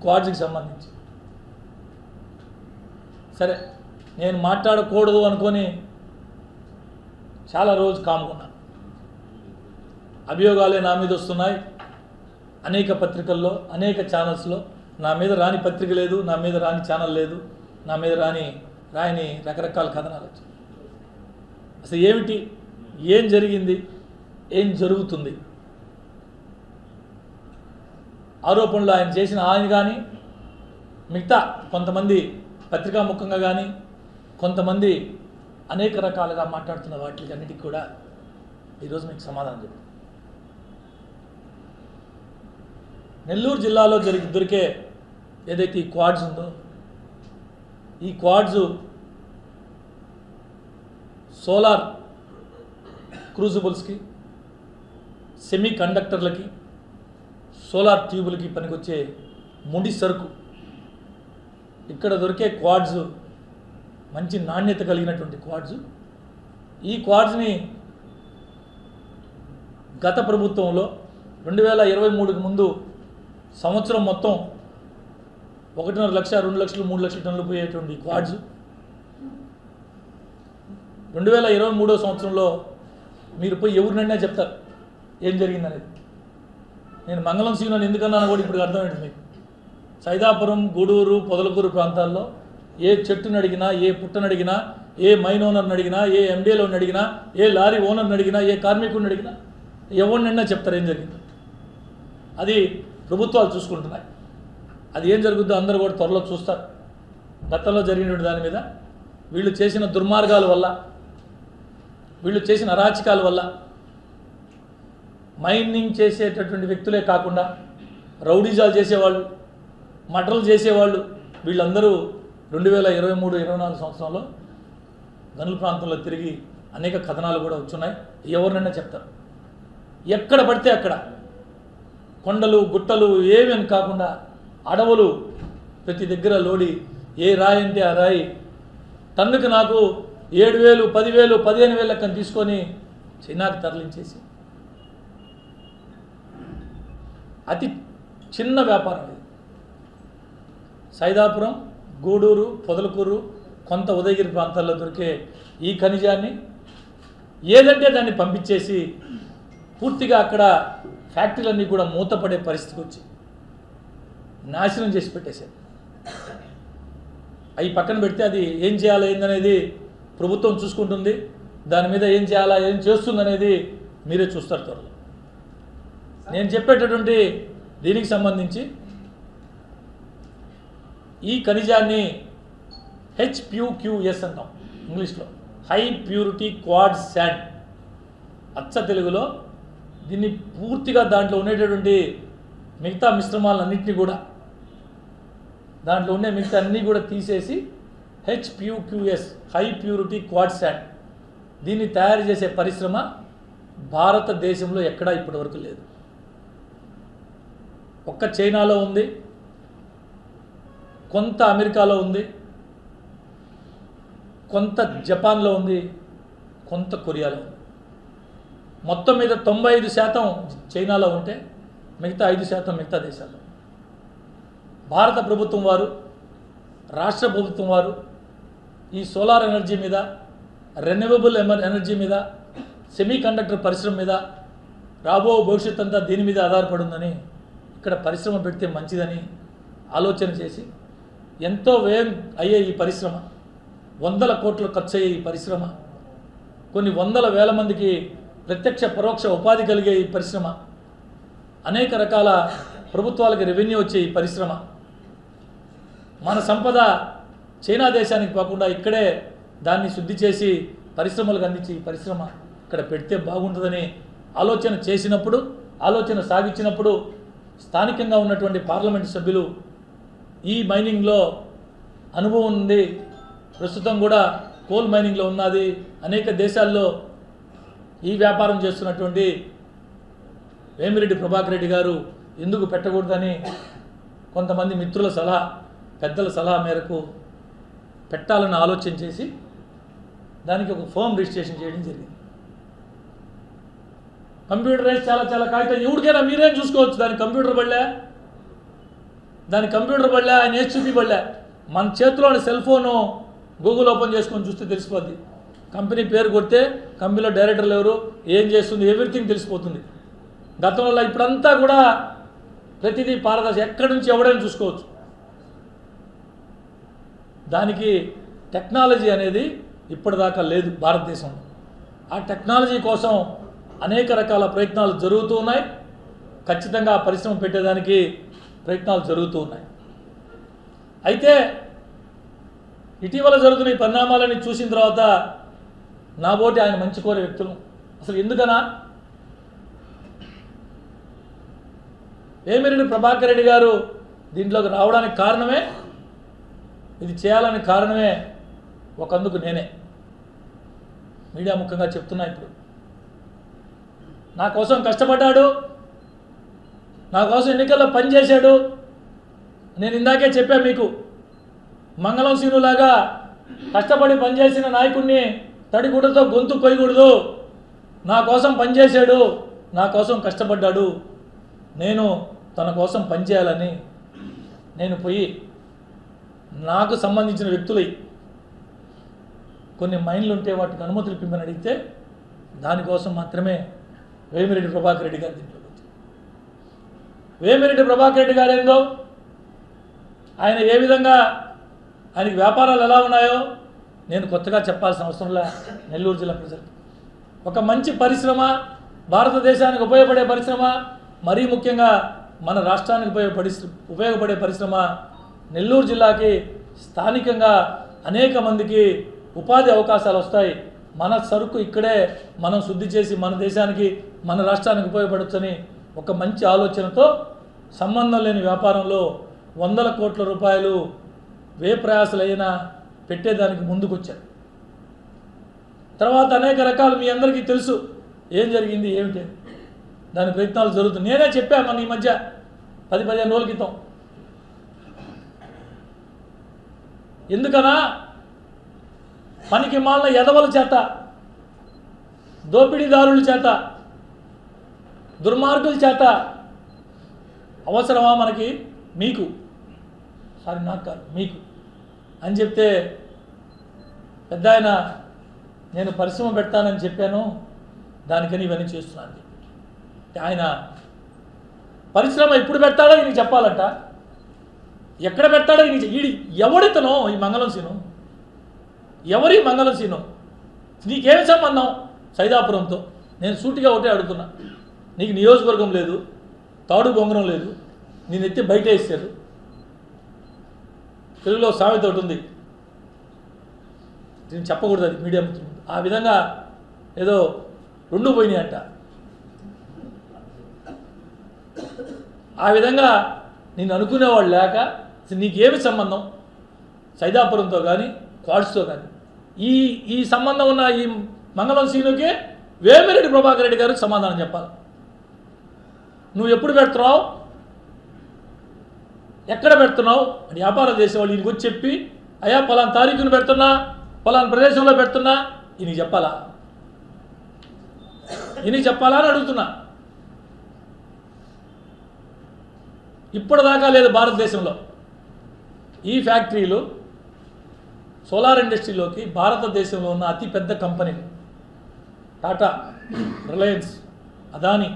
క్వాడ్స్కి సంబంధించి. సరే, నేను మాట్లాడకూడదు అనుకొని చాలా రోజు కాముకున్నాను. అభియోగాలే నా మీద వస్తున్నాయి, అనేక పత్రికల్లో, అనేక ఛానల్స్లో. నా మీద రాని పత్రిక లేదు, నా మీద రాని ఛానల్ లేదు, నా మీద రాయని రకరకాల కథనాలు వచ్చాయి. అసలు ఏమిటి, ఏం జరిగింది, ఏం జరుగుతుంది? ఆరోపణలు ఆయన చేసిన ఆయన కానీ, మిగతా కొంతమంది పత్రికాముఖంగా కానీ, కొంతమంది అనేక రకాలుగా మాట్లాడుతున్న వాటికి అన్నిటికీ కూడా ఈరోజు మీకు సమాధానం చెప్తాను. నెల్లూరు జిల్లాలో దొరికే ఏదైతే ఈ క్వాడ్స్ ఉందో, ఈ క్వాడ్స్ సోలార్ క్రూజిబుల్స్కి, సెమీ కండక్టర్లకి, సోలార్ ట్యూబులకి పనికొచ్చే ముడి సరుకు. ఇక్కడ దొరికే క్వాడ్స్ మంచి నాణ్యత కలిగినటువంటి క్వాడ్స్. ఈ క్వాడ్స్ని గత ప్రభుత్వంలో 2023కి ముందు సంవత్సరం మొత్తం 1.5 లక్ష, 2 లక్షలు, 3 లక్షల టన్నులు పోయేటువంటి క్వాడ్స్ 2023 సంవత్సరంలో మీరు పోయి ఎవరినైనా చెప్తారు ఏం జరిగిందనేది. నేను మంగళం సీనని ఎందుకన్నాను కూడా ఇప్పుడు అర్థమైంది మీకు. సైదాపురం, గూడూరు, పొదలకూరు ప్రాంతాల్లో ఏ చెట్టుని అడిగినా, ఏ పుట్టని అడిగినా, ఏ మైన్ ఓనర్ని అడిగినా, ఏ ఎండీలోని అడిగినా, ఏ లారీ ఓనర్ని అడిగినా, ఏ కార్మికుడిని అడిగినా ఎవరినైనా చెప్తారు ఏం జరిగింది. అది ప్రభుత్వాలు చూసుకుంటున్నాయి. అది ఏం జరుగుతుందో అందరూ కూడా త్వరలో చూస్తారు. గతంలో జరిగినటువంటి దాని మీద, వీళ్ళు చేసిన దుర్మార్గాల వల్ల, వీళ్ళు చేసిన అరాచకాల వల్ల మైనింగ్ చేసేటటువంటి వ్యక్తులే కాకుండా రౌడీజాలు చేసేవాళ్ళు, మటర్లు చేసేవాళ్ళు, వీళ్ళందరూ 2023-24 సంవత్సరంలో గనుల ప్రాంతంలో తిరిగి అనేక కథనాలు కూడా వచ్చున్నాయి. ఎవరినైనా చెప్తారు. ఎక్కడ పడితే అక్కడ కొండలు, గుట్టలు ఏమేమి కాకుండా అడవులు ప్రతి దగ్గర లోడి, ఏ రాయి అంటే ఆ రాయి టన్నుకు నాకు 7,000, 10,000, 15,000 లెక్కను తీసుకొని చైనాకి తరలించేసి అతి చిన్న వ్యాపారం ఇది. సైదాపురం, గూడూరు, పొదలకూరు, కొంత ఉదయగిరి ప్రాంతాల్లో దొరికే ఈ ఖనిజాన్ని ఏదంటే దాన్ని పంపించేసి పూర్తిగా అక్కడ ఫ్యాక్టరీలన్నీ కూడా మూతపడే పరిస్థితికి వచ్చి నాశనం చేసి పెట్టేశారు. అవి పక్కన పెడితే అది ఏం చేయాలి ఏందనేది ప్రభుత్వం చూసుకుంటుంది. దాని మీద ఏం చేయాలా, ఏం చేస్తుందనేది మీరే చూస్తారు త్వరలో. నేను చెప్పేటటువంటి దీనికి సంబంధించి ఈ ఖనిజాన్ని HPQS అంటాం ఇంగ్లీష్లో, హై ప్యూరిటీ క్వాడ్ శాండ్. అచ్చ తెలుగులో దీన్ని పూర్తిగా దాంట్లో ఉండేటటువంటి మిగతా మిశ్రమాలన్నింటినీ కూడా, దాంట్లో ఉండే మిగతా అన్నీ కూడా తీసేసి HPQS, high purity quad sand, దీన్ని తయారు చేసే పరిశ్రమ భారతదేశంలో ఎక్కడా ఇప్పటివరకు లేదు. ఒక్క చైనాలో ఉంది, కొంత అమెరికాలో ఉంది, కొంత జపాన్లో ఉంది, కొంత కొరియాలో ఉంది. మొత్తం మీద 95% చైనాలో ఉంటే మిగతా 5% మిగతా దేశాల్లో. భారత ప్రభుత్వం వారు, రాష్ట్ర ప్రభుత్వం వారు ఈ సోలార్ ఎనర్జీ మీద, రెన్యూవబుల్ ఎనర్జీ మీద, సెమీ కండక్టర్ పరిశ్రమ మీద రాబో భవిష్యత్ అంతా దీని మీద ఆధారపడి ఉందని, ఇక్కడ పరిశ్రమ పెడితే మంచిదని ఆలోచన చేసి ఎంతో వ్యయం అయ్యే ఈ పరిశ్రమ, 100 కోట్లు ఖర్చు అయ్యే ఈ పరిశ్రమ, కొన్ని 100,000 మందికి ప్రత్యక్ష పరోక్ష ఉపాధి కలిగే ఈ పరిశ్రమ, అనేక రకాల ప్రభుత్వాలకు రెవెన్యూ వచ్చే ఈ పరిశ్రమ, మన సంపద చైనా దేశానికి పోకుండా ఇక్కడే దాన్ని శుద్ధి చేసి పరిశ్రమలకు అందించి ఈ పరిశ్రమ ఇక్కడ పెడితే బాగుంటుందని ఆలోచన చేసినప్పుడు, ఆలోచన సాగించినప్పుడు స్థానికంగా ఉన్నటువంటి పార్లమెంటు సభ్యులు ఈ మైనింగ్లో అనుభవం ఉంది, ప్రస్తుతం కూడా కోల్ మైనింగ్లో ఉన్నది, అనేక దేశాల్లో ఈ వ్యాపారం చేస్తున్నటువంటి వేమిరెడ్డి ప్రభాకర్ రెడ్డి గారు ఎందుకు పెట్టకూడదని కొంతమంది మిత్రుల సలహా, పెద్దల సలహా మేరకు పెట్టాలని ఆలోచన చేసి దానికి ఒక ఫామ్ రిజిస్ట్రేషన్ చేయడం జరిగింది. కంప్యూటరైజ్ చాలా కాగితం, ఎవరికైనా మీరేం చూసుకోవచ్చు. దాని కంప్యూటర్ బళ్ళే, దాని కంప్యూటర్ పడలే, ఆయన ఏది చూపిపడలే. మన చేతిలోని సెల్ ఫోను గూగుల్ ఓపెన్ చేసుకొని చూస్తే తెలిసిపోద్ది. కంపెనీ పేరు కొడితే కంపెనీలో డైరెక్టర్లు ఎవరు, ఏం చేస్తుంది, ఎవ్రీథింగ్ తెలిసిపోతుంది. గతంలో ఇప్పుడంతా కూడా ప్రతిదీ పారదర్శి, ఎక్కడి నుంచి ఎవడైనా చూసుకోవచ్చు. దానికి టెక్నాలజీ అనేది ఇప్పటిదాకా లేదు భారతదేశంలో. ఆ టెక్నాలజీ కోసం అనేక రకాల ప్రయత్నాలు జరుగుతూ ఉన్నాయి. ఖచ్చితంగా పరిశ్రమ పెట్టేదానికి ప్రయత్నాలు జరుగుతూ ఉన్నాయి. అయితే ఇటీవల జరుగుతున్న ఈ పరిణామాలని చూసిన తర్వాత నాబోటి ఆయన మంచి కోరే వ్యక్తులు అసలు ఎందుకనా వేమిరెడ్డి ప్రభాకర్ రెడ్డి గారు దీంట్లోకి రావడానికి కారణమే, ఇది చేయాలని కారణమే ఒకందుకు నేనే మీడియా ముఖంగా చెప్తున్నా. ఇప్పుడు నా కోసం కష్టపడ్డాడు, నా కోసం ఎన్నికల్లో పనిచేశాడు. నేను ఇందాకే చెప్పా మీకు, మంగళం సీనులాగా కష్టపడి పనిచేసిన నాయకుడిని తడిగుడ్డతో గొంతు కొయ్యకూడదు. నా కోసం పనిచేశాడు, నా కోసం కష్టపడ్డాడు. నేను తన కోసం పనిచేయాలని నేను పోయి నాకు సంబంధించిన వ్యక్తులై కొన్ని మైండ్లు ఉంటే వాటికి అనుమతులు ఇప్పిమని అడిగితే దానికోసం మాత్రమే వేమిరెడ్డి ప్రభాకర్ రెడ్డి గారు దీంట్లో వచ్చారు. వేమిరెడ్డి ప్రభాకర్ రెడ్డి గారు ఏందో, ఆయన ఏ విధంగా, ఆయనకి వ్యాపారాలు ఎలా ఉన్నాయో నేను కొత్తగా చెప్పాల్సిన అవసరంలా నెల్లూరు జిల్లా ప్రజలకు. ఒక మంచి పరిశ్రమ, భారతదేశానికి ఉపయోగపడే పరిశ్రమ, మరీ ముఖ్యంగా మన రాష్ట్రానికి ఉపయోగపడే పరిశ్రమ నెల్లూరు జిల్లాకి స్థానికంగా అనేక మందికి ఉపాధి అవకాశాలు వస్తాయి. మన సరుకు ఇక్కడే మనం శుద్ధి చేసి మన దేశానికి మన రాష్ట్రానికి ఉపయోగపడొచ్చని ఒక మంచి ఆలోచనతో సంబంధం లేని వ్యాపారంలో వందల కోట్ల రూపాయలు వ్యయప్రయాసలైనా పెట్టేదానికి ముందుకొచ్చారు. తర్వాత అనేక రకాలు మీ అందరికీ తెలుసు ఏం జరిగింది ఏమిటి, దాని ప్రయత్నాలు జరుగుతుంది. నేనే చెప్పా మన ఈ మధ్య 10-15 రోజుల క్రితం. ఎందుకనా పనికి మాలిన ఎదవల చేత, దోపిడీదారుల చేత, దుర్మార్గుల చేత అవసరమా మనకి, మీకు నాకు కాదు మీకు అని చెప్తే పెద్ద ఆయన నేను పరిశ్రమ పెడతానని చెప్పాను, దానికని ఇవన్నీ చేస్తున్నాను. ఆయన పరిశ్రమ ఎప్పుడు పెడతాడో ఈయనకి చెప్పాలంట, ఎక్కడ పెడతాడో ఈయన. ఎవడితనో ఈ మంగళం సీను, ఎవరి మంగళం సీను, నీకేమి సంబంధం సైదాపురంతో? నేను సూటిగా ఒకటే అడుగుతున్నా. నీకు నియోజకవర్గం లేదు, తాడు బొంగరం లేదు, నేను ఎత్తి బయట వేసారు. తెలుగులో సామెత ఒకటి ఉంది, నేను చెప్పకూడదు అది మీడియా మిత్రులు. ఆ విధంగా ఏదో 2 పోయినాయి అంట. ఆ విధంగా నేను అనుకునేవాళ్ళు లేక నీకేమి సంబంధం సైదాపురంతో కానీ క్వాడ్స్తో కానీ? ఈ సంబంధం ఉన్న ఈ మంగళం సీనుకే వేమిరెడ్డి ప్రభాకర్ రెడ్డి గారికి సమాధానం చెప్పాలి. నువ్వు ఎప్పుడు పెడుతున్నావు, ఎక్కడ పెడుతున్నావు అని వ్యాపారం చేసేవాళ్ళు ఈయనకి వచ్చి చెప్పి, అయ్యా పలానా తారీఖును పెడుతున్నా, పలానా ప్రదేశంలో పెడుతున్నా, ఈయనకి చెప్పాలా? ఈయనకి చెప్పాలా అని అడుగుతున్నా. ఇప్పటిదాకా లేదు భారతదేశంలో ఈ ఫ్యాక్టరీలు. సోలార్ ఇండస్ట్రీలోకి భారతదేశంలో ఉన్న అతిపెద్ద కంపెనీలు టాటా, రిలయన్స్, అదానీ,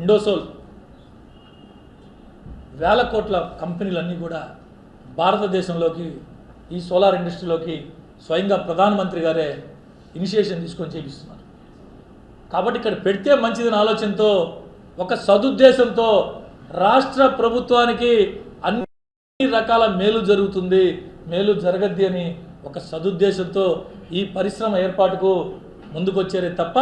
ఇండోసోల్, వేల కోట్ల కంపెనీలన్నీ కూడా భారతదేశంలోకి ఈ సోలార్ ఇండస్ట్రీలోకి స్వయంగా ప్రధానమంత్రి గారే ఇనిషియేషన్ తీసుకొని చేపిస్తున్నారు. కాబట్టి ఇక్కడ పెడితే మంచిదని ఆలోచనతో, ఒక సదుద్దేశంతో రాష్ట్ర ప్రభుత్వానికి అన్ని రకాల మేలు జరుగుతుంది, మేలు జరగద్ది అని ఒక సదుద్దేశంతో ఈ పరిశ్రమ ఏర్పాటుకు ముందుకొచ్చారే తప్ప